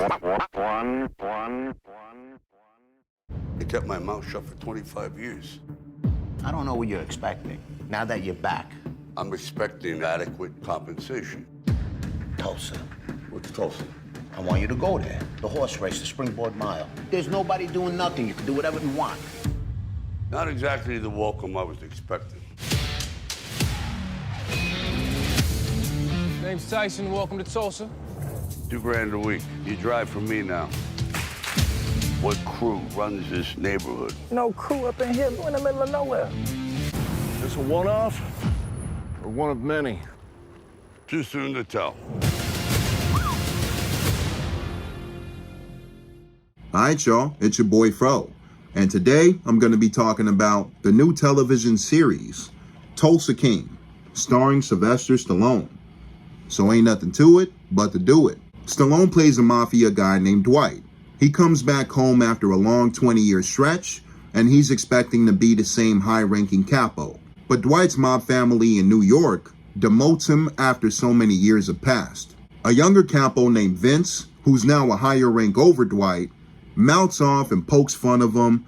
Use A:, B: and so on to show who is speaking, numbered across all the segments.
A: I kept my mouth shut for 25 years.
B: I don't know what you're expecting, now that you're back.
A: I'm expecting adequate compensation.
B: Tulsa.
A: What's Tulsa?
B: I want you to go there. The horse race, the springboard mile. There's nobody doing nothing. You can do whatever you want.
A: Not exactly the welcome I was expecting.
C: Name's Tyson. Welcome to Tulsa.
A: $2,000 a week. You drive for me now. What crew runs this neighborhood?
D: No crew up in here. We're in the middle of nowhere.
E: This a one-off or one of many?
A: Too soon to tell.
F: All right, y'all, it's your boy Fro. And today I'm going to be talking about the new television series, Tulsa King, starring Sylvester Stallone. So ain't nothing to it but to do it. Stallone plays a mafia guy named Dwight. He comes back home after a long 20-year stretch, and he's expecting to be the same high-ranking capo. But Dwight's mob family in New York demotes him after so many years have passed. A younger capo named Vince, who's now a higher rank over Dwight, mounts off and pokes fun of him,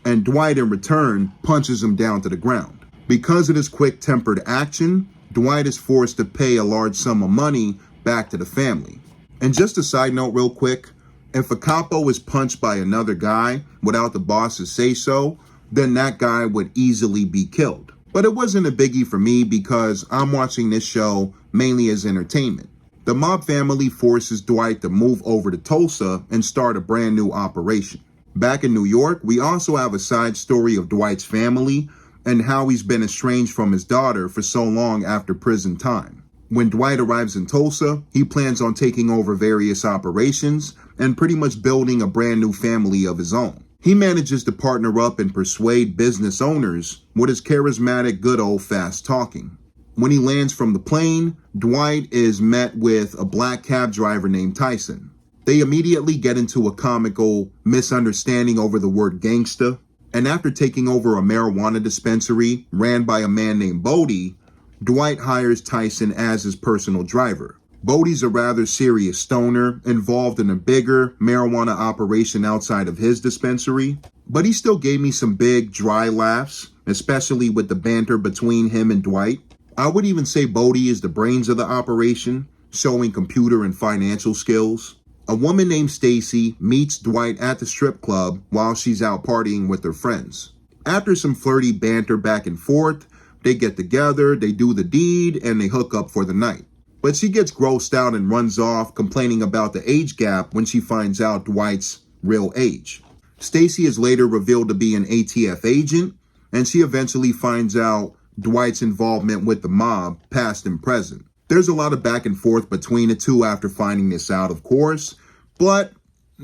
F: and Dwight in return punches him down to the ground. Because of this quick-tempered action, Dwight is forced to pay a large sum of money back to the family. And just a side note real quick, if a capo is punched by another guy without the boss's say-so, then that guy would easily be killed. But it wasn't a biggie for me because I'm watching this show mainly as entertainment. The mob family forces Dwight to move over to Tulsa and start a brand new operation. Back in New York, we also have a side story of Dwight's family and how he's been estranged from his daughter for so long after prison time. When Dwight arrives in Tulsa, he plans on taking over various operations and pretty much building a brand new family of his own. He manages to partner up and persuade business owners with his charismatic good old fast talking. When he lands from the plane, Dwight is met with a black cab driver named Tyson. They immediately get into a comical misunderstanding over the word gangsta, and after taking over a marijuana dispensary ran by a man named Bodie, Dwight hires Tyson as his personal driver. Bodie's a rather serious stoner involved in a bigger marijuana operation outside of his dispensary, but he still gave me some big, dry laughs, especially with the banter between him and Dwight. I would even say Bodie is the brains of the operation, showing computer and financial skills. A woman named Stacy meets Dwight at the strip club while she's out partying with her friends. After some flirty banter back and forth, they get together, they do the deed, and they hook up for the night. But she gets grossed out and runs off, complaining about the age gap when she finds out Dwight's real age. Stacy is later revealed to be an ATF agent, and she eventually finds out Dwight's involvement with the mob, past and present. There's a lot of back and forth between the two after finding this out, of course, but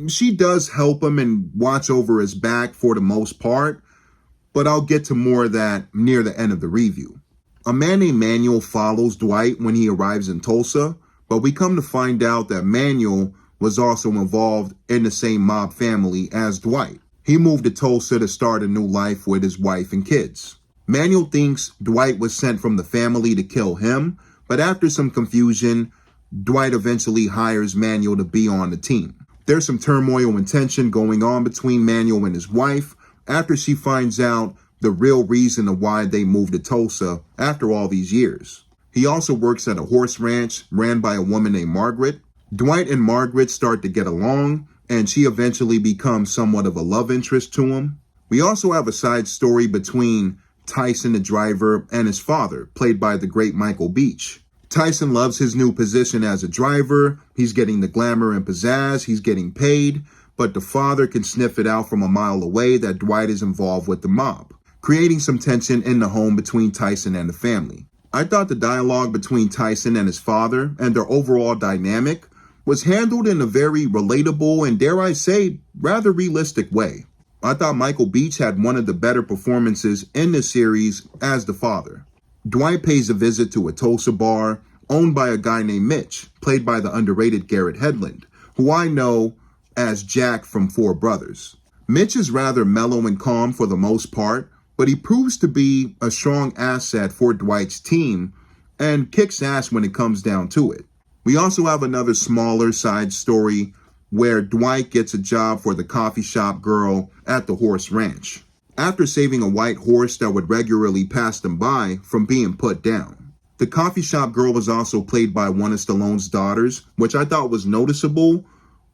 F: she does help him and watch over his back for the most part, but I'll get to more of that near the end of the review. A man named Manuel follows Dwight when he arrives in Tulsa, but we come to find out that Manuel was also involved in the same mob family as Dwight. He moved to Tulsa to start a new life with his wife and kids. Manuel thinks Dwight was sent from the family to kill him, but after some confusion, Dwight eventually hires Manuel to be on the team. There's some turmoil and tension going on between Manuel and his wife after she finds out the real reason of why they moved to Tulsa after all these years. He also works at a horse ranch ran by a woman named Margaret. Dwight and Margaret start to get along, and she eventually becomes somewhat of a love interest to him. We also have a side story between Tyson the driver and his father, played by the great Michael Beach. Tyson loves his new position as a driver. He's getting the glamour and pizzazz. He's getting paid, but the father can sniff it out from a mile away that Dwight is involved with the mob, creating some tension in the home between Tyson and the family. I thought the dialogue between Tyson and his father and their overall dynamic was handled in a very relatable and, dare I say, rather realistic way. I thought Michael Beach had one of the better performances in the series as the father. Dwight pays a visit to a Tulsa bar owned by a guy named Mitch, played by the underrated Garrett Hedlund, who I know as Jack from Four Brothers. Mitch is rather mellow and calm for the most part, but he proves to be a strong asset for Dwight's team and kicks ass when it comes down to it. We also have another smaller side story where Dwight gets a job for the coffee shop girl at the horse ranch, after saving a white horse that would regularly pass them by from being put down. The coffee shop girl is also played by one of Stallone's daughters, which I thought was noticeable,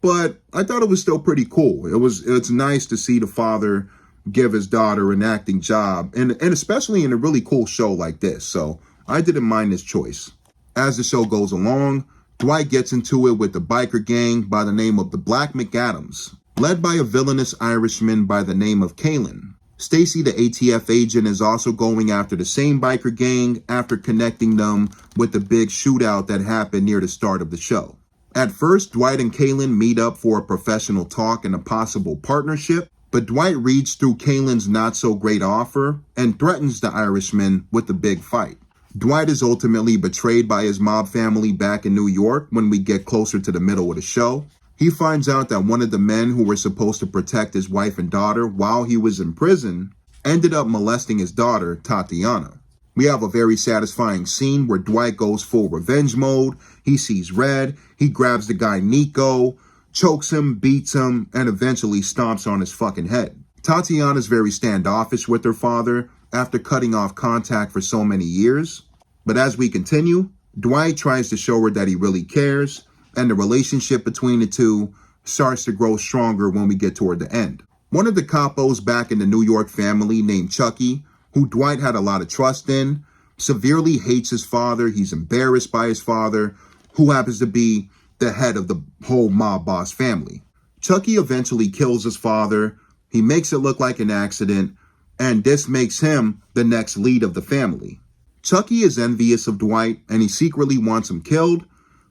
F: but I thought it was still pretty cool. It's nice to see the father give his daughter an acting job, and especially in a really cool show like this, so I didn't mind this choice. As the show goes along, Dwight gets into it with the biker gang by the name of the Black McAdams, led by a villainous Irishman by the name of Kalen. Stacy, the ATF agent, is also going after the same biker gang after connecting them with the big shootout that happened near the start of the show. At first, Dwight and Kalen meet up for a professional talk and a possible partnership, but Dwight reads through Kalen's not-so-great offer and threatens the Irishman with the big fight. Dwight is ultimately betrayed by his mob family back in New York when we get closer to the middle of the show. He finds out that one of the men who were supposed to protect his wife and daughter while he was in prison ended up molesting his daughter, Tatiana. We have a very satisfying scene where Dwight goes full revenge mode. He sees red, he grabs the guy Nico, chokes him, beats him, and eventually stomps on his fucking head. Tatiana's very standoffish with her father after cutting off contact for so many years. But as we continue, Dwight tries to show her that he really cares, and the relationship between the two starts to grow stronger when we get toward the end. One of the capos back in the New York family named Chucky, who Dwight had a lot of trust in, severely hates his father. He's embarrassed by his father, who happens to be the head of the whole mob boss family. Chucky eventually kills his father. He makes it look like an accident, and this makes him the next lead of the family. Chucky is envious of Dwight, and he secretly wants him killed,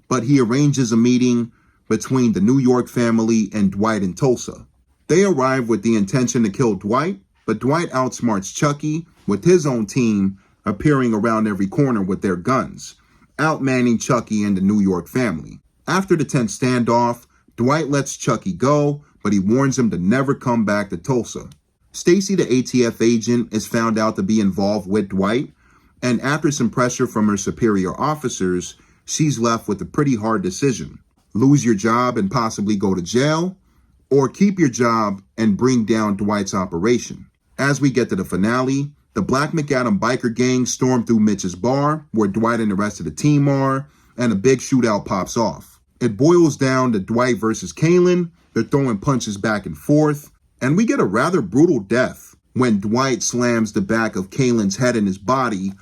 F: but he arranges a meeting between the New York family and Dwight in Tulsa. They arrive with the intention to kill Dwight, but Dwight outsmarts Chucky with his own team appearing around every corner with their guns, outmanning Chucky and the New York family. After the tense standoff, Dwight lets Chucky go, but he warns him to never come back to Tulsa. Stacy, the ATF agent, is found out to be involved with Dwight, and after some pressure from her superior officers, she's left with a pretty hard decision. Lose your job and possibly go to jail, or keep your job and bring down Dwight's operation. As we get to the finale, the Black McAdam biker gang storm through Mitch's bar, where Dwight and the rest of the team are, and a big shootout pops off. It boils down to Dwight versus Kalen. They're throwing punches back and forth, and we get a rather brutal death when Dwight slams the back of Kalen's head and his body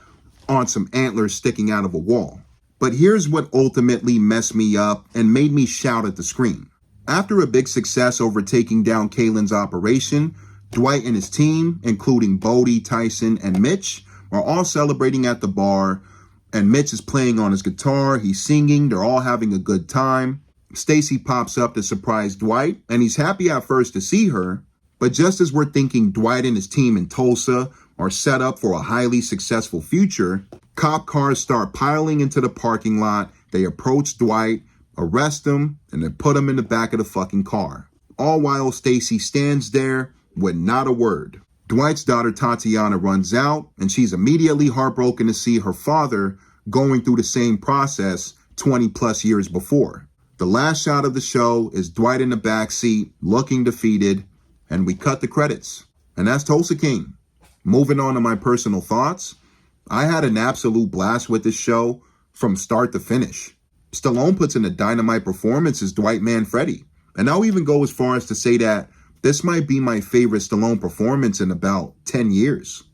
F: on some antlers sticking out of a wall. But here's what ultimately messed me up and made me shout at the screen. After a big success over taking down Kalen's operation, Dwight and his team, including Bodie, Tyson, and Mitch, are all celebrating at the bar, and Mitch is playing on his guitar, he's singing, they're all having a good time. Stacy pops up to surprise Dwight, and he's happy at first to see her, but just as we're thinking Dwight and his team in Tulsa are set up for a highly successful future, cop cars start piling into the parking lot. They approach Dwight, arrest him, and then put him in the back of the fucking car. All while Stacy stands there with not a word. Dwight's daughter Tatiana runs out, and she's immediately heartbroken to see her father going through the same process 20 plus years before. The last shot of the show is Dwight in the backseat, looking defeated, and we cut the credits. And that's Tulsa King. Moving on to my personal thoughts, I had an absolute blast with this show from start to finish. Stallone puts in a dynamite performance as Dwight Manfredi, and I'll even go as far as to say that this might be my favorite Stallone performance in about 10 years.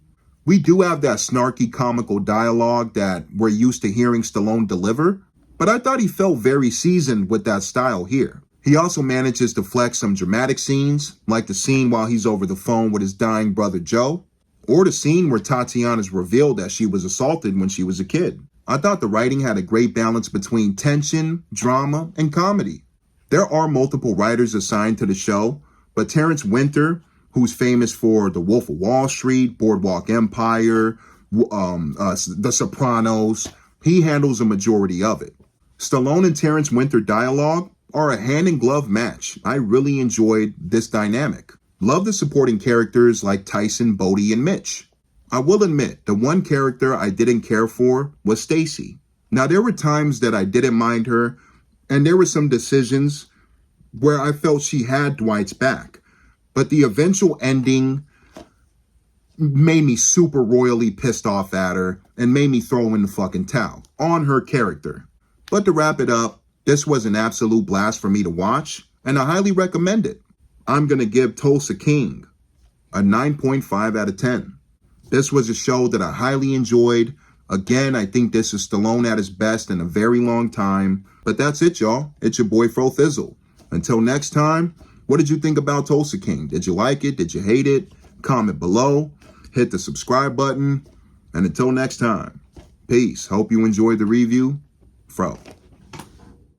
F: We do have that snarky comical dialogue that we're used to hearing Stallone deliver, but I thought he felt very seasoned with that style here. He also manages to flex some dramatic scenes, like the scene while he's over the phone with his dying brother Joe, or the scene where Tatiana's revealed that she was assaulted when she was a kid. I thought the writing had a great balance between tension, drama, and comedy. There are multiple writers assigned to the show, but Terrence Winter, who's famous for The Wolf of Wall Street, Boardwalk Empire, The Sopranos, he handles a majority of it. Stallone and Terrence Winter dialogue are a hand-in-glove match. I really enjoyed this dynamic. Love the supporting characters like Tyson, Bodie, and Mitch. I will admit, the one character I didn't care for was Stacy. Now, there were times that I didn't mind her, and there were some decisions where I felt she had Dwight's back. But the eventual ending made me super royally pissed off at her and made me throw in the fucking towel on her character. But to wrap it up, this was an absolute blast for me to watch, and I highly recommend it. I'm going to give Tulsa King a 9.5 out of 10. This was a show that I highly enjoyed. Again, I think this is Stallone at his best in a very long time. But that's it, y'all. It's your boy, Fro Thizzle. Until next time, what did you think about Tulsa King? Did you like it? Did you hate it? Comment below. Hit the subscribe button. And until next time, peace. Hope you enjoyed the review. Fro.